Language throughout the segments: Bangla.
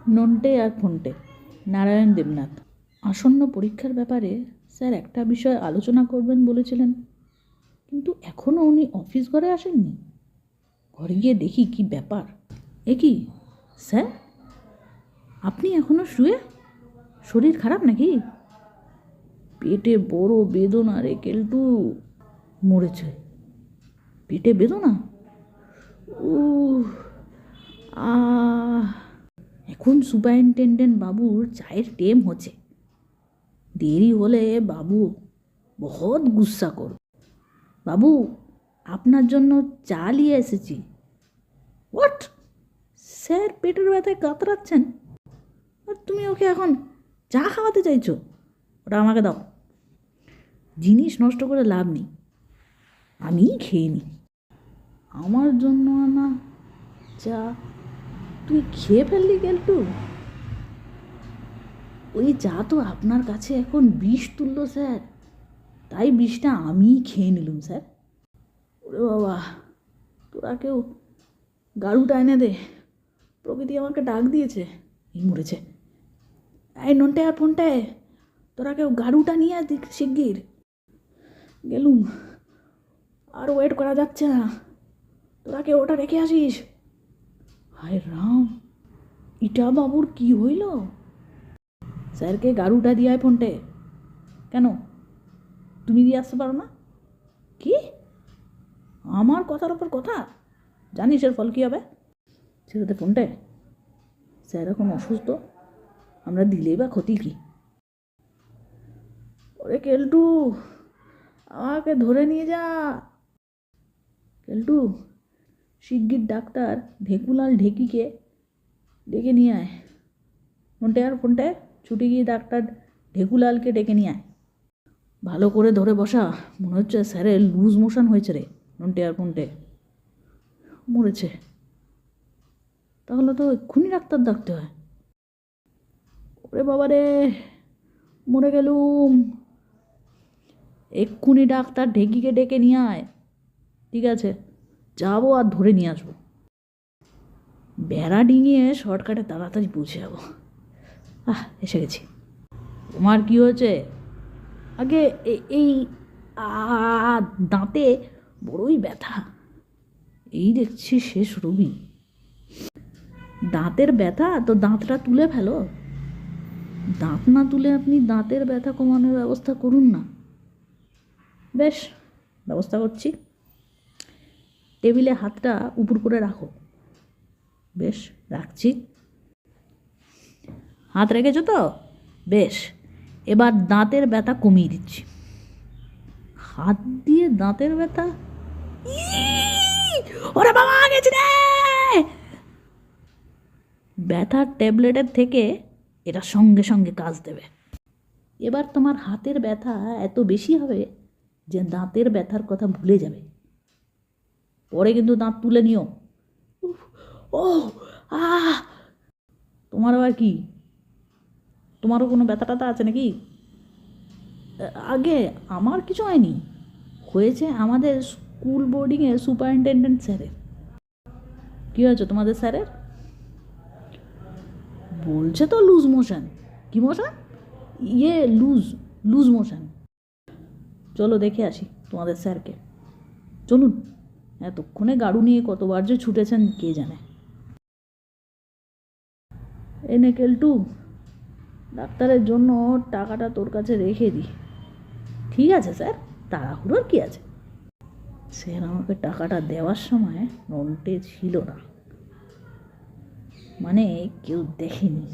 নন্টে আর ফোনটে। নারায়ণ দেবনাথ। আসন্ন পরীক্ষার ব্যাপারে স্যার একটা বিষয় আলোচনা করবেন বলেছিলেন, কিন্তু এখনও উনি অফিস ঘরে আসেননি। ঘরে গিয়ে দেখি কি ব্যাপার। এ কি স্যার, আপনি এখনও শুয়ে? শরীর খারাপ নাকি? পেটে বড় বেদনা রে কেলটু। মরেছে? পেটে বেদনা? উ আহ এখন সুপারিনটেন্ডেন্ট বাবুর চায়ের টেম হচ্ছে। দেরি হলে বাবু বহুত গুসা করবে। বাবু, আপনার জন্য চা নিয়ে এসেছি। হোয়াট? স্যার পেটের ব্যথায় কাতরাচ্ছেন আর তুমি ওকে এখন চা খাওয়াতে চাইছো? ওটা আমাকে দাও। জিনিস নষ্ট করে লাভ নেই, আমিই খেয়ে নিই। আমার জন্য আনা চা তুই খেয়ে ফেললি কেলটু? ওই চা তো আপনার কাছে এখন বিষ তুললো স্যার, তাই বিষটা আমিই খেয়ে নিলুম স্যার। ওরে বাবা, তোরা কেউ গাড়ুটা এনে দে, প্রকৃতি আমাকে ডাক দিয়েছে। এই মরেছে। এই নন্টে আর ফোনটে, তোরা কেউ গাড়ুটা নিয়ে আয় শিগগির। গেলুম, আর ওয়েট করা যাচ্ছে না, তোরা কেউ ওটা রেখে আসিস। হায় রাম, ইটা বাবুর কি হইল? স্যারকে গাড়ুটা দিয়ে আয় ফোনটে। কেন, তুমি দিয়ে আসতে পারো না? কি আমার কথার ওপর কথা? জানিস এর ফল কী হবে? সেটাতে ফোনটে, স্যার এখন অসুস্থ, আমরা দিলেই বা ক্ষতি কি? ওরে কেলটু, আমাকে ধরে নিয়ে যা। কেলটু, শিগগির ডাক্তার ঢেকুলাল ঢেকিকে ডেকে নিয়ে আয়। ফোনটে আর ফোনটে, ছুটে গিয়ে ডাক্তার ঢেকুলালকে ডেকে নিয়ে আয়। ভালো করে ধরে বসা, মনে হচ্ছে স্যারের লুজ মোশন হয়েছে রে। নন্টে আর ফোনটে মরেছে? তাহলে তো এক্ষুনি ডাক্তার ডাকতে হয়। ওরে বাবা রে, মরে গেলুম। এক্ষুনি ডাক্তার ঢেকিকে ডেকে নিয়ে আয়। ঠিক আছে, যাবো আর ধরে নিয়ে আসবো। বেড়া ডিঙিয়ে শর্টকাটে তাড়াতাড়ি পৌঁছে যাবো। এসে গেছি। তোমার কি হয়েছে? আগে এই দাঁতে বড়ই ব্যথা। এই দেখছি শেষ রোগী। দাঁতের ব্যথা তো দাঁতটা তুলে ফেলো। দাঁত না তুলে আপনি দাঁতের ব্যথা কমানোর ব্যবস্থা করুন না। বেশ, ব্যবস্থা করছি। টেবিলে হাতটা উপর করে রাখো। বেশ, রাখছি। হাত রেখেছো তো? বেশ, এবার দাঁতের ব্যথা কমিয়ে দিচ্ছি। হাত দিয়ে দাঁতের ব্যথা? ওরে বাবা, গেছি রে! ব্যথার ট্যাবলেটের থেকে এটা সঙ্গে সঙ্গে কাজ দেবে। এবার তোমার হাতের ব্যথা এত বেশি হবে যে দাঁতের ব্যথার কথা ভুলে যাবে। পরে কিন্তু দাঁত তুলে নিও। ও আহ তোমার আবার কি? তোমারও কোনো ব্যথা ট্যাথা আছে নাকি? আগে আমার কিছু হয়নি, হয়েছে আমাদের স্কুল বোর্ডিংয়ের সুপারিনটেন্ডেন্ট স্যারের। কী হয়েছে তোমাদের স্যারের? বলছে তো লুজ মোশন। কী মোশন? Loose loose motion. চলো দেখে আসি তোমাদের স্যারকে। চলুন। এতক্ষণে গাড়ু নিয়ে কতবার যে ছুটেছেন কে জানে। এনে কেলটু, ডাক্তারের জন্য টাকাটা তোর কাছে রেখে দিই। ঠিক আছে স্যার, তাড়াহুড়োর কী আছে? স্যার আমাকে টাকাটা দেওয়ার সময় নন্টে ছিল না, মানে কেউ দেখেনি।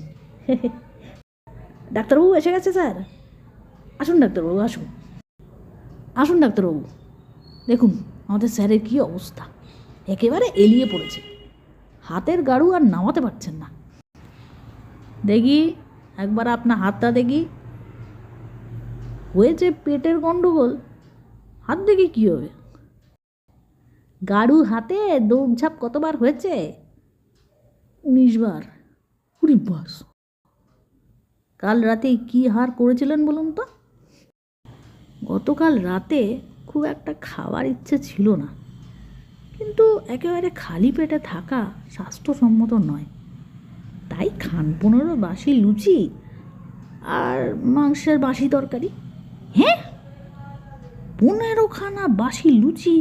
ডাক্তারবাবু এসে গেছে স্যার। আসুন ডাক্তারবাবু, আসুন। আসুন ডাক্তারবাবু, দেখুন আমাদের স্যারের কী অবস্থা, একেবারে এলিয়ে পড়েছে। হাতের গাড়ু আর নামাতে পারছেন না। দেখি একবার আপনার হাতটা দেখি। হয়েছে পেটের গন্ডগোল, হাত দেখি কী হবে? গাড়ু হাতে দৌড়ঝাঁপ কতবার হয়েছে? 19 বার। কুড়ি বাস। কাল রাতে কি হার করেছিলেন বলুন তো? গতকাল রাতে খুব একটা খাবার ইচ্ছে ছিল না, কিন্তু একেবারে খালি পেটে থাকা স্বাস্থ্যসম্মত নয়। তাই খান 15 বাসি লুচি আর মাংসের বাসি তরকারি। হ্যাঁ, 15খানা বাসি লুচি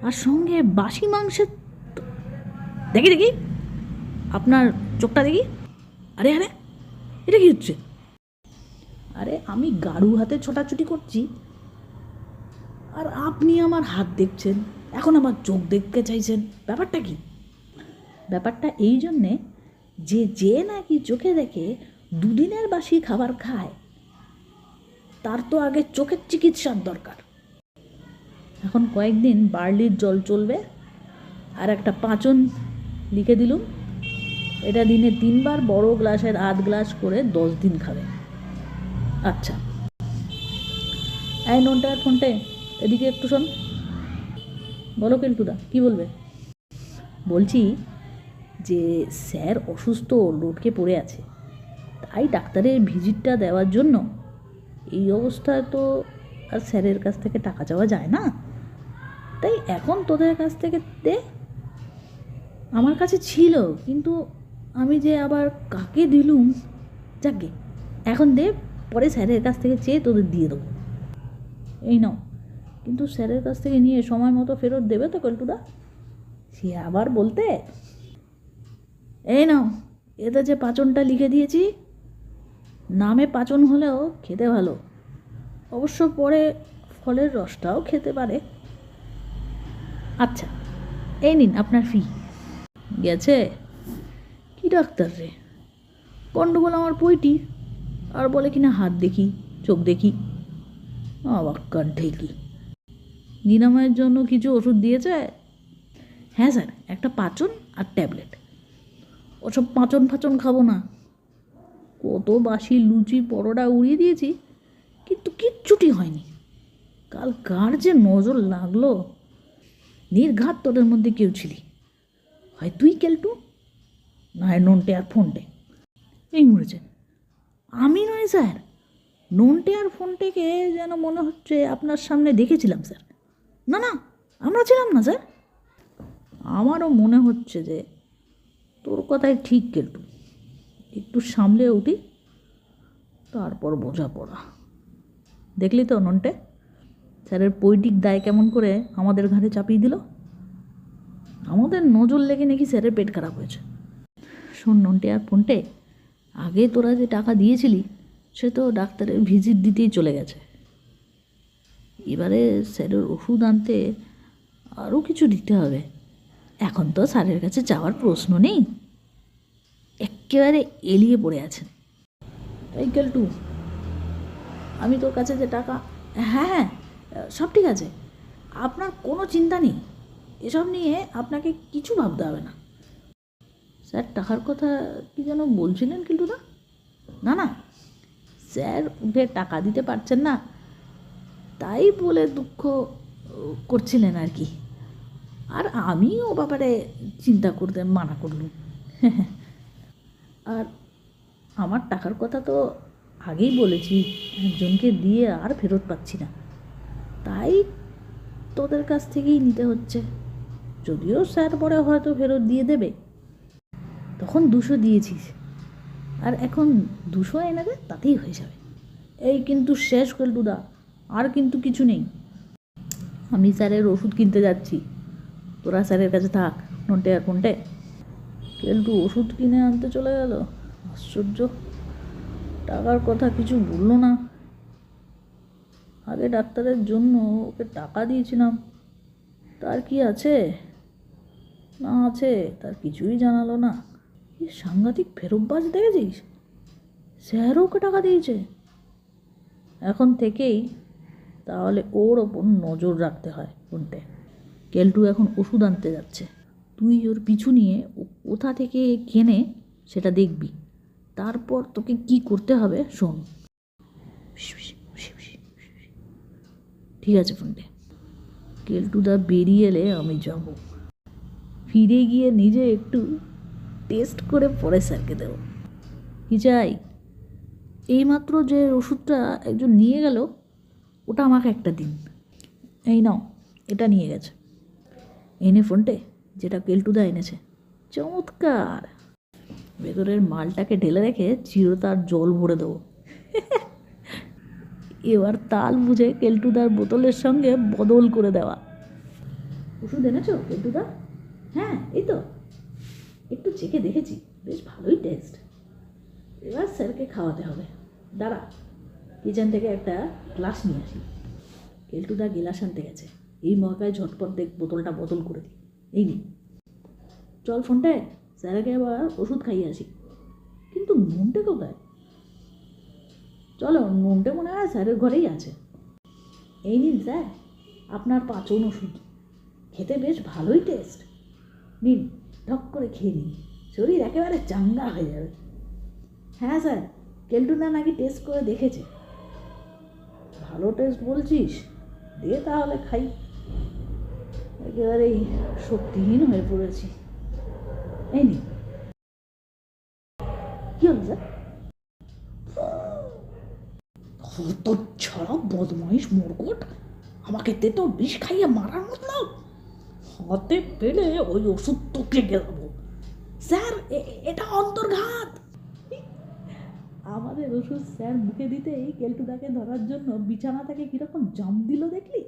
আর সঙ্গে বাসি মাংসের। দেখি দেখি আপনার চোখটা দেখি। আরে আরে, এটা কি হচ্ছে? আরে আমি গাড়ু হাতে ছোটাছুটি করছি আর আপনি আমার হাত দেখছেন, এখন আমার চোখ দেখতে চাইছেন। ব্যাপারটা কি? ব্যাপারটা এই জন্যে যে যে নাকি চোখে দেখে দুদিনের বাসি খাবার খায়, তার তো আগে চোখের চিকিৎসার দরকার। এখন কয়েকদিন বার্লির জল চলবে আর একটা পাঁচন লিখে দিলুম, এটা দিনে 3বার বড় গ্লাসের 8 গ্লাস করে 10 দিন খাবে। আচ্ছা, এই নোনটার ফোনটে এদিকে একটু শোন। বলো কেলটুদা, কি বলবে? বলছি যে স্যার অসুস্থ, লটকে পড়ে আছে, তাই ডাক্তারের ভিজিটটা দেওয়ার জন্য। এই অবস্থায় তো আর স্যারের কাছ থেকে টাকা চাওয়া যায় না, তাই এখন তোদের কাছ থেকে দে। আমার কাছে ছিল, কিন্তু আমি যে আবার কাকে দিলুম। যাকে এখন দে, পরে স্যারের কাছ থেকে চেয়ে তোদের দিয়ে দেবো। এই নাও, কিন্তু স্যারের কাছ থেকে নিয়ে সময় মতো ফেরত দেবে তো কেলটুদা? সে আবার বলতে। এই নাও, এতে যে পাচনটা লিখে দিয়েছি, নামে পাচন হলেও খেতে ভালো, অবশ্য পরে ফলের রসটাও খেতে পারে। আচ্ছা, এই নিন আপনার ফি। গেছে? কি ডাক্তার রে, গণ্ডগোল আমার পইটি, আর বলে কিনা হাত দেখি, চোখ দেখি। অবাক্কার ঢেকি। নিরাময়ের জন্য কিছু ওষুধ দিয়েছে? হ্যাঁ স্যার, একটা পাচন আর ট্যাবলেট। ওসব পাচন ফাচন খাবো না। কত বাসি লুচি পরোটা উড়িয়ে দিয়েছি, কিন্তু কিচ্ছুটি হয়নি। কাল কার যে নজর লাগলো, নির্ঘাত তোদের মধ্যে কেউ ছিলি, হয় তুই কেলটু, নয় নন্টে আর ফোনটে। এই মরেছে। আমি নয় স্যার, নন্টে আর ফোনটেকে যেন মনে হচ্ছে আপনার সামনে দেখেছিলাম স্যার। না না, আমরা ছিলাম না স্যার। আমারও মনে হচ্ছে যে তোর কথাই ঠিক কেলটু, একটু সামলে উঠি, তারপর বোঝাপড়া। দেখলি তো নন্টে, স্যারের পৈটিক দায় কেমন করে আমাদের ঘাড়ে চাপিয়ে দিল। আমাদের নজর লেগে নাকি স্যারের পেট খারাপ হয়েছে। শোন নন্টে আর ফোনটে, আগে তোরা যে টাকা দিয়েছিলি সে তো ডাক্তারের ভিজিট দিতেই চলে গেছে। এবারে স্যারের ওষুধ আনতে আরও কিছু দিতে হবে। এখন তো স্যারের কাছে যাওয়ার প্রশ্ন নেই, একেবারে এলিয়ে পড়ে আছেন। এই কেলটু, আমি তোর কাছে যে টাকা। হ্যাঁ হ্যাঁ, সব ঠিক আছে, আপনার কোনো চিন্তা নেই, এসব নিয়ে আপনাকে কিছু ভাবতে হবে না। স্যার টাকার কথা কি যেন বলছিলেন কেলটুদা? না না, স্যার উঠে টাকা দিতে পারছেন না, তাই বলে দুঃখ করছিলেন আর কি। আর আমি ও ব্যাপারে চিন্তা করতে মানা করলুম। আর আমার টাকার কথা তো আগেই বলেছি, একজনকে দিয়ে আর ফেরত পাচ্ছি না, তাই তোদের কাছ থেকেই নিতে হচ্ছে। যদিও স্যার পরে হয়তো ফেরত দিয়ে দেবে। তখন 200 দিয়েছিস, আর এখন 200 এনে দে, তাতেই হয়ে যাবে। এই কিন্তু শেষ কেলটুদা, আর কিন্তু কিছু নেই। আমি স্যারের ওষুধ কিনতে যাচ্ছি, তোরা স্যারের কাছে থাক। নন্টে আর ফোনটে। কেলটু ওষুধ কিনে আনতে চলে গেল। আশ্চর্য, টাকার কথা কিছু বললো না। আগে ডাক্তারের জন্য ওকে টাকা দিয়েছিলাম, তার কি আছে না আছে তার কিছুই জানালো না। কি সাংঘাতিক ফেরতবাজ দেখেছিস, স্যারও ওকে টাকা দিয়েছে। এখন থেকেই তাহলে ওর ওপর নজর রাখতে হয় ফোনটে। কেলটু এখন ওষুধ আনতে যাচ্ছে, তুই ওর পিছু নিয়ে ও কোথা থেকে কেনে সেটা দেখবি, তারপর তোকে কি করতে হবে শোন। ঠিক আছে ফোনটে। কেলটুদা বেরিয়ে এলে আমি যাব, ফিরে গিয়ে নিজে একটু টেস্ট করে পরে স্যারকে দেবো। কি চাই? এইমাত্র যে ওষুধটা একজন নিয়ে গেল, ওটা আমাকে একটা দিন। এই নাও, এটা নিয়ে গেছে। এনে ফোনটে, যেটা কেলটুদা এনেছে। চমৎকার, ভেতরের মালটাকে ঢেলে রেখে চিরতার জল ভরে দেবো। এবার তাল বুঝে কেলটুদার বোতলের সঙ্গে বদল করে দেওয়া। ওষুধ এনেছো কেলটুদা? হ্যাঁ, এই তো একটু চেখে দেখেছি, বেশ ভালোই টেস্ট। এবার স্যারকে খাওয়াতে হবে। দাঁড়া, কিচেন থেকে একটা গ্লাস নিয়ে আসি। কেলটুদা গিলাস আনতে গেছে, এই মহাকায় ঝটপট দেখ বোতলটা বদল করে দিই। এই নি, চল ফোনটায় স্যারকে আবার ওষুধ খাইয়ে আসি। কিন্তু নুনটা কোথায়? চলো, নুনটা মনে হয় স্যারের ঘরেই আছে। এই নিন স্যার, আপনার পাচন ওষুধ, খেতে বেশ ভালোই টেস্ট। নিন, ঢক করে খেয়ে নিন, শরীর একেবারে চাঙ্গা হয়ে যাবে। হ্যাঁ স্যার, কেলটুদা নাকি টেস্ট করে দেখেছে। ভালো টেস্ট বলছিস? দে তাহলে খাই। একেবারেই শক্তিহীন হয়ে পড়েছি। এই নি। কি হলো স্যার? তোর ছাড়া বদমাইশ মরকট, আমাকে তেতো বিষ খাইয়ে মারার মতলব? হাতে পেলে ওই ওষুধ তোকে গেলাবো। স্যার, এটা অন্তর্ঘাত। আমাদের ওষুধ স্যার মুখে দিতেই কেলটুদাকে ধরার জন্য বিছানা থেকে কিরকম জাম দিল দেখলি?